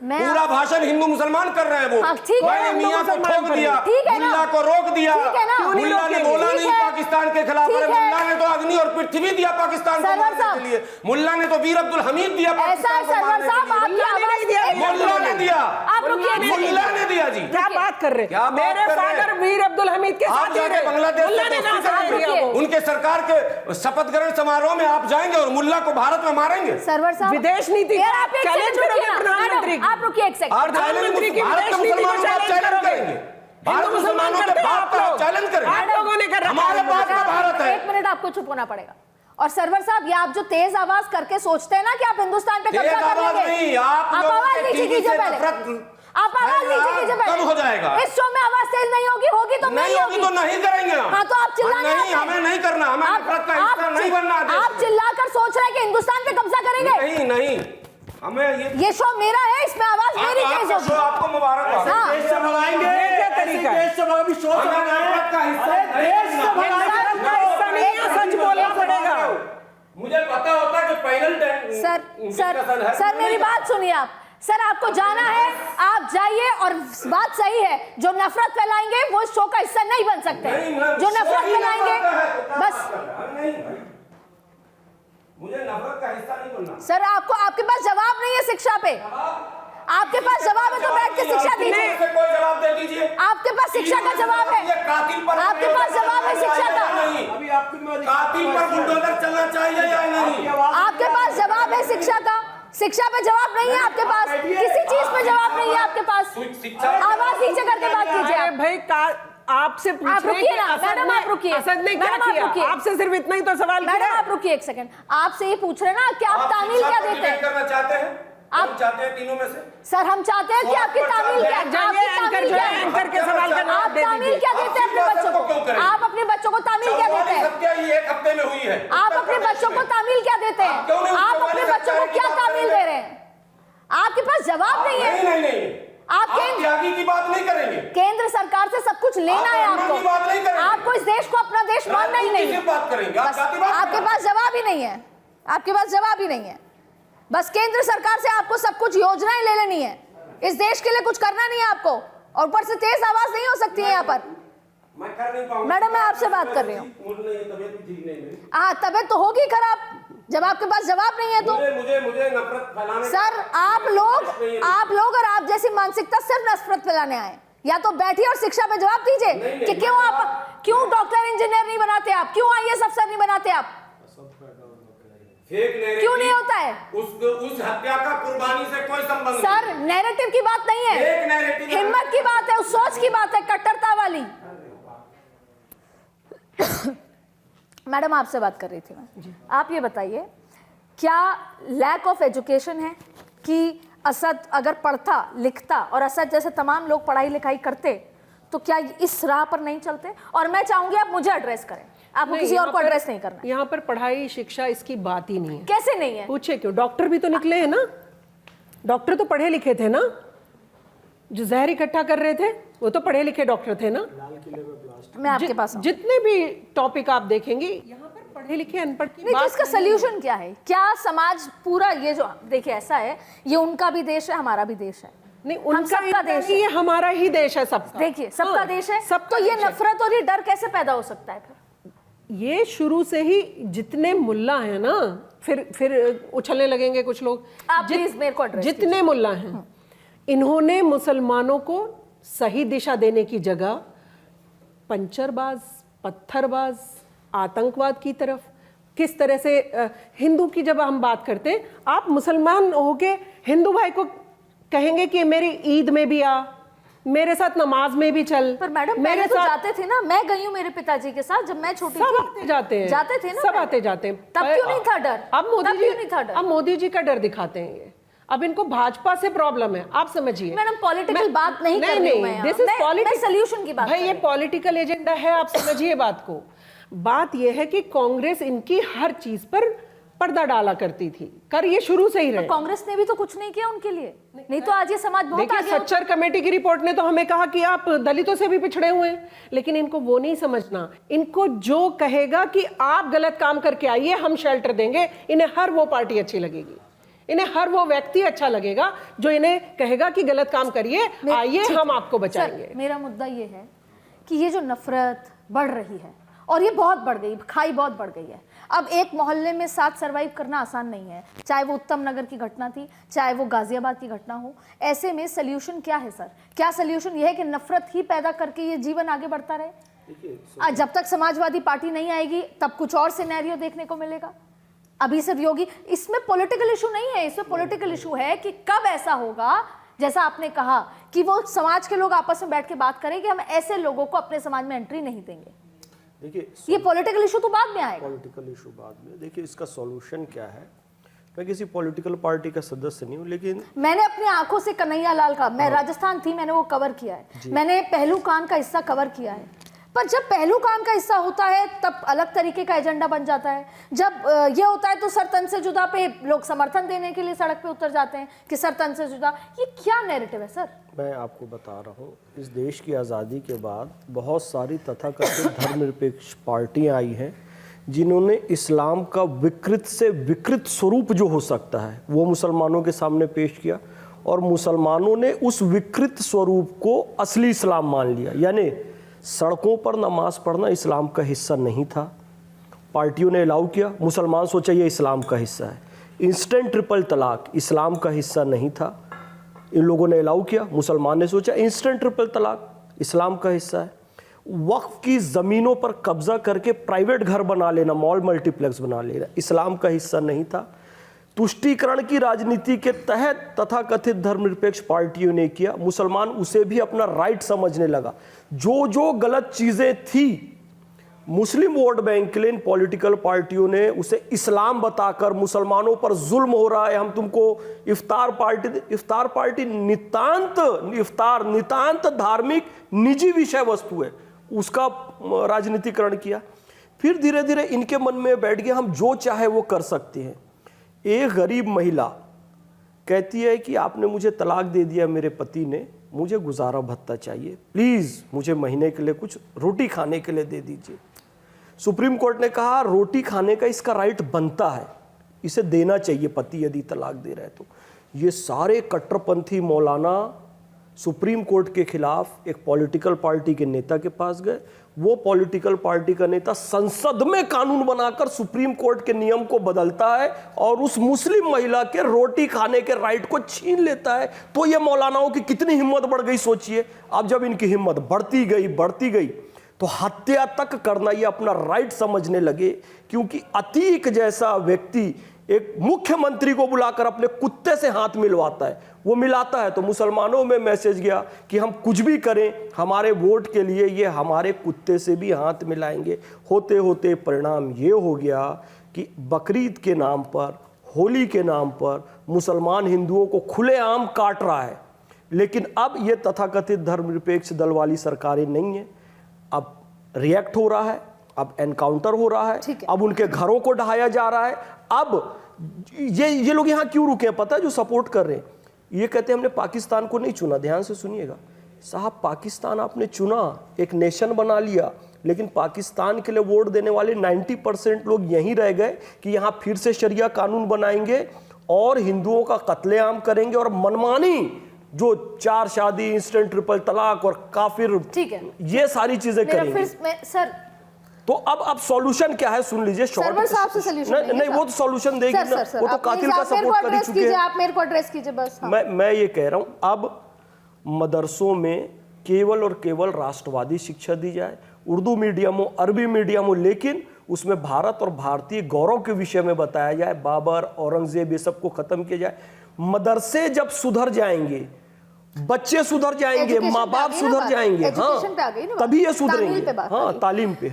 पूरा भाषण हिंदू मुसलमान कर रहे हैं वो। मैंने मियां को ठोक दिया, मुल्ला को रोक दिया, मुल्ला ने बोला नहीं पाकिस्तान के खिलाफ, मुल्ला ने तो अग्नि और पृथ्वी दिया पाकिस्तान को मारने के लिए, मुल्ला ने तो वीर अब्दुल हमीद दिया पाकिस्तान को मारने के लिए, मुल्ला ने दिया, मुल्ला ने दिया जी। क्या बात कर रहे हैं? मेरे फादर वीर अब्दुल हमीद के साथ जाके बांग्लादेश उनके सरकार के शपथ ग्रहण समारोह में आप जाएंगे और मुल्ला को भारत में मारेंगे। सरवर साहब, विदेश नीति चैलेंज करोगे प्रधानमंत्री? आप रुकिए एक सेकंड। प्रधानमंत्री की विदेश नीति को चैलेंज करोगे? भारत मुसलमानों के बाप का चैलेंज करेंगे। आप लोगों ने कर हमारे बाप का भारत है। एक मिनट आपको चुप होना पड़ेगा। और सरवर साहब, ये आप जो तेज आवाज करके सोचते हैं ना कि आप हिंदुस्तान पे कब्जा कर लेंगे, आप आवाज नीचे कीजिए पहले, आप आवाज नीचे कीजिए पहले। कब हो जाएगा? इस शो में आवाज तेज नहीं होगी, होगी तो नहीं होगी तो नहीं करेंगे हम। हाँ, तो आप चिल्लाना नहीं, हमें नहीं करना, हमें नफरत का हिस्सा नहीं बनना। आप चिल्लाकर सोच रहे हैं कि हिंदुस्तान पे कब्जा करेंगे? नहीं नहीं, हमें ये शो मेरा है, इसमें आवाज मेरी तेज होगी। आपको मुबारक हो। देश से भगाएंगे, क्या तरीका है? नफरत का हिस्सा सच बोलना पड़ेगा। मुझे पता होता है कि पैनल सर मेरी बात सुनिए आप। सर, आपको जाना है, आप जाइए। और बात सही है, जो नफरत फैलाएंगे वो इस शो का हिस्सा नहीं बन सकते। जो नफरत फैलाएंगे बस। मुझे नफरत का हिस्सा नहीं बनना। सर, आपके पास जवाब नहीं है शिक्षा पे। आपके पास जवाब है तो बैठ के शिक्षा दीजिए। कोई जवाब दे दीजिए। आपके पास शिक्षा का जवाब है। आपके पास जवाब है शिक्षा का। कातिल पर बुलडोजर चलना चाहिए या नहीं? आपके पास जवाब है शिक्षा का। शिक्षा पे जवाब नहीं है आपके पास, किसी चीज पे जवाब नहीं है आपके पास। आवाज नीचे करके बात कीजिए आप। भाई आपसे पूछ आप रुकिए ना मैडम, आप रुकिए। असद ने क्या किया? आपसे सिर्फ इतना ही तो सवाल किया। मैडम आप रुकिए एक सेकंड। आपसे ये पूछ रहे ना कि आप तामील क्या देते हैं? करना चाहते हैं? आप चाहते हैं तीनों में से? सर, हम चाहते हैं कि आपकी तामील क्या है? एंकर के सवाल का आप तामील क्या देते हैं अपने बच्चों को? आप अपने बच्चों को तामील क्या देते हैं? ये एक हफ्ते में हुई है। आप अपने बच्चों को तामील क्या देते हैं? आप अपने बच्चों को क्या तामील दे रहे हैं? आपके पास जवाब नहीं है। नहीं, आप त्यागी की बात नहीं करेंगे। केंद्र सरकार से सब कुछ लेना है आपको। आपको इस देश को अपना देश मानना ही नहीं है। बात करेंगे आपके पास जवाब ही नहीं है। आपके पास जवाब ही नहीं है। बस केंद्र सरकार से आपको सब कुछ योजनाएं ले लेनी है। इस देश के लिए कुछ करना नहीं है आपको। और ऊपर से तेज आवाज नहीं हो सकती है यहाँ पर। मैं कर नहीं पाऊंगा। मैडम, मैं आपसे बात कर रही हूँ। हाँ, तबीयत तो होगी खराब जब आपके पास जवाब नहीं है तो। मुझे नफरत फैलाने। सर, आप लोग और आप जैसी मानसिकता सिर्फ नफरत फैलाने आए। या तो बैठिए और शिक्षा पे जवाब दीजिए कि क्यों डॉक्टर इंजीनियर नहीं बनाते आप, क्यों IAS अफसर नहीं बनाते आप, क्यों नहीं होता है? उस हत्या का कुर्बानी से कोई संबंध नहीं। सर, नैरेटिव की बात नहीं है, हिम्मत की बात है, उस सोच की बात है, कट्टरता वाली। मैडम, आपसे बात कर रही थी मैं। आप ये बताइए, क्या लैक ऑफ एजुकेशन है कि असद अगर पढ़ता लिखता और असद जैसे तमाम लोग पढ़ाई लिखाई करते तो क्या इस राह पर नहीं चलते? और मैं चाहूंगी आप मुझे एड्रेस करें, आपको किसी और को एड्रेस नहीं करना। यहाँ पर पढ़ाई शिक्षा इसकी बात ही नहीं है। कैसे नहीं है? पूछे क्यों? डॉक्टर भी तो निकले हैं ना, डॉक्टर तो पढ़े लिखे थे ना, जो जहर इकट्ठा कर रहे थे वो तो पढ़े लिखे डॉक्टर थे ना। मैं आपके पास जितने भी टॉपिक आप देखेंगे यहाँ पर पढ़े लिखे अनपढ़ की बात। इसका सोल्यूशन क्या है? क्या समाज पूरा ये जो देखिए ऐसा है, ये उनका भी देश है, हमारा भी देश है। नहीं, उनका देश है, ये हमारा ही देश है सबका। देखिए, सबका देश है, तो ये नफरत और ये डर कैसे पैदा हो सकता है? फिर ये शुरू से ही जितने मुल्ला हैं ना, फिर उछलने लगेंगे कुछ लोग। आप प्लीज मेरे को एड्रेस जितने मुल्ला हैं, इन्होंने मुसलमानों को सही दिशा देने की जगह पंचरबाज, पत्थरबाज, आतंकवाद की तरफ, किस तरह से हिंदू की जब हम बात करते हैं, आप मुसलमान होके हिंदू भाई को कहेंगे कि मेरी ईद में भी आ, मेरे साथ नमाज में भी चल। पर मैडम, मेरे तो जाते थे ना, मैं गई हूँ मेरे पिताजी के साथ जब मैं छोटी थी। सब आते जाते हैं, जाते थे ना, सब आते जाते हैं। तब क्यों नहीं था डर? अब मोदी जी का डर दिखाते हैं ये। अब इनको भाजपा से प्रॉब्लम है, आप समझिए। मैडम, पॉलिटिकल बात नहीं कर रही हूं मैं, दिस इज पॉलिटिकल सॉल्यूशन की बात। भाई, ये पॉलिटिकल एजेंडा है, आप समझिए बात को। बात ये है कि कांग्रेस इनकी हर चीज पर पर्दा डाला करती थी, कर ये शुरू से ही रहे। तो कांग्रेस ने भी तो कुछ नहीं किया उनके लिए, नहीं तो आज ये समाज बहुत आगे। सच्चर कमेटी की रिपोर्ट ने तो हमें कहा कि आप दलितों से भी पिछड़े हुए हैं, लेकिन इनको वो नहीं समझना। इनको जो कहेगा कि आप गलत काम करके आइए, हम शेल्टर देंगे, इन्हें हर वो पार्टी अच्छी लगेगी। इन्हें हर वो व्यक्ति अच्छा लगेगा जो इन्हें कहेगा कि गलत काम करिए, आइए हम आपको बचाएंगे। सर, मेरा मुद्दा ये है कि ये जो नफरत बढ़ रही है और ये बहुत बढ़ गई, खाई बहुत बढ़ गई है। अब एक मोहल्ले में साथ सरवाइव करना आसान नहीं है, चाहे वो उत्तम नगर की घटना थी, चाहे वो गाजियाबाद की घटना हो। ऐसे में सल्यूशन क्या है सर? क्या सल्यूशन ये है कि नफरत ही पैदा करके ये जीवन आगे बढ़ता रहे? जब तक समाजवादी पार्टी नहीं आएगी तब कुछ और सिनेरियो देखने को मिलेगा। अभी सिर्फ योगी, इसमें पॉलिटिकल इशू नहीं है, इसमें पॉलिटिकल इशू है कि कब ऐसा होगा, जैसा आपने कहा कि वो समाज के लोग आपस में बैठ के बात करें कि हम ऐसे लोगों को अपने समाज में एंट्री नहीं देंगे। देखिए, ये पॉलिटिकल इशू तो बाद में आएगा। पॉलिटिकल इशू बाद में। देखिए, इसका सॉल्यूशन क्या है? मैं किसी पॉलिटिकल पार्टी का सदस्य नहीं हूँ, लेकिन मैंने अपनी आंखों से कन्हैया लाल का, मैं राजस्थान थी, मैंने वो कवर किया है, मैंने पहलू कान का हिस्सा कवर किया है। पर जब पहलू कान का हिस्सा होता है तब अलग तरीके का एजेंडा बन जाता है। जब ये होता है तो सर तन से जुदा पे लोग समर्थन देने के लिए सड़क पे उतर जाते हैं कि सर तन से जुदा। ये क्या नैरेटिव है सर? मैं आपको बता रहा हूँ, इस देश की आज़ादी के बाद बहुत सारी तथाकथित धर्मनिरपेक्ष पार्टियाँ आई हैं जिन्होंने इस्लाम का विकृत से विकृत स्वरूप जो हो सकता है वो मुसलमानों के सामने पेश किया, और मुसलमानों ने उस विकृत स्वरूप को असली इस्लाम मान लिया। यानी सड़कों पर नमाज पढ़ना इस्लाम का हिस्सा नहीं था, पार्टियों ने अलाउ किया, मुसलमान सोचा ये इस्लाम का हिस्सा है। इंस्टेंट ट्रिपल तलाक इस्लाम का हिस्सा नहीं था, इन लोगों ने अलाउ किया, मुसलमान ने सोचा इंस्टेंट ट्रिपल तलाक इस्लाम का हिस्सा है। वक्फ की ज़मीनों पर कब्जा करके प्राइवेट घर बना लेना, मॉल मल्टीप्लेक्स बना लेना इस्लाम का हिस्सा नहीं था। तुष्टीकरण की राजनीति के तहत तथाकथित धर्मनिरपेक्ष पार्टियों ने किया, मुसलमान उसे भी अपना राइट समझने लगा। जो जो गलत चीज़ें थी मुस्लिम वोट बैंक के लिए इन पॉलिटिकल पार्टियों ने उसे इस्लाम बताकर मुसलमानों पर जुल्म हो रहा है, हम तुमको इफ्तार पार्टी नितांत धार्मिक निजी विषय वस्तु है, उसका राजनीतिकरण किया। फिर धीरे धीरे इनके मन में बैठ गया हम जो चाहे वो कर सकते हैं। एक गरीब महिला कहती है कि आपने मुझे तलाक दे दिया मेरे पति ने, मुझे गुजारा भत्ता चाहिए, प्लीज़ मुझे महीने के लिए कुछ रोटी खाने के लिए दे दीजिए। सुप्रीम कोर्ट ने कहा रोटी खाने का इसका राइट बनता है, इसे देना चाहिए पति यदि तलाक दे रहा है तो। ये सारे कट्टरपंथी मौलाना सुप्रीम कोर्ट के खिलाफ एक पॉलिटिकल पार्टी के नेता के पास गए। वो पॉलिटिकल पार्टी का नेता संसद में कानून बनाकर सुप्रीम कोर्ट के नियम को बदलता है और उस मुस्लिम महिला के रोटी खाने के राइट को छीन लेता है। तो ये मौलानाओं की कितनी हिम्मत बढ़ गई सोचिए। अब जब इनकी हिम्मत बढ़ती गई तो हत्या तक करना ये अपना राइट समझने लगे, क्योंकि अतीक जैसा व्यक्ति एक मुख्यमंत्री को बुलाकर अपने कुत्ते से हाथ मिलवाता है, वो मिलाता है तो मुसलमानों में मैसेज गया कि हम कुछ भी करें हमारे वोट के लिए ये हमारे कुत्ते से भी हाथ मिलाएंगे। होते होते परिणाम ये हो गया कि बकरीद के नाम पर, होली के नाम पर मुसलमान हिंदुओं को खुलेआम काट रहा है। लेकिन अब ये तथाकथित धर्मनिरपेक्ष दल वाली सरकारें नहीं है, अब रिएक्ट हो रहा है, अब एनकाउंटर हो रहा है, अब उनके घरों को ढहाया जा रहा है। अब ये लोग यहाँ क्यों रुके हैं पता है? जो सपोर्ट कर रहे हैं ये कहते हैं हमने पाकिस्तान को नहीं चुना। ध्यान से सुनिएगा साहब, पाकिस्तान आपने चुना, एक नेशन बना लिया, लेकिन पाकिस्तान के लिए वोट देने वाले 90% लोग यहीं रह गए कि यहाँ फिर से शरिया कानून बनाएंगे और हिंदुओं का कत्लेआम करेंगे और मनमानी जो 4 शादी, इंस्टेंट ट्रिपल तलाक और काफिर, ठीक है, ये सारी चीजें करेंगे। सर तो अब सॉल्यूशन क्या है सुन लीजिए। सरवर साहब से सॉल्यूशन नहीं वो तो सॉल्यूशन देगी ना, वो तो कातिल का सपोर्ट कर चुके हैं। आप मेरे को एड्रेस कीजिए बस। हाँ। मैं ये कह रहा हूं अब मदरसों में केवल और केवल राष्ट्रवादी शिक्षा दी जाए, उर्दू मीडियम हो, अरबी मीडियम हो, लेकिन उसमें भारत और भारतीय गौरव के विषय में बताया जाए, बाबर, औरंगजेब, ये सबको खत्म किया जाए। मदरसे जब सुधर जाएंगे, बच्चे सुधर जाएंगे, माँ बाप सुधर जाएंगे, हाँ तभी ये सुधरेंगे। हाँ तालीम पे।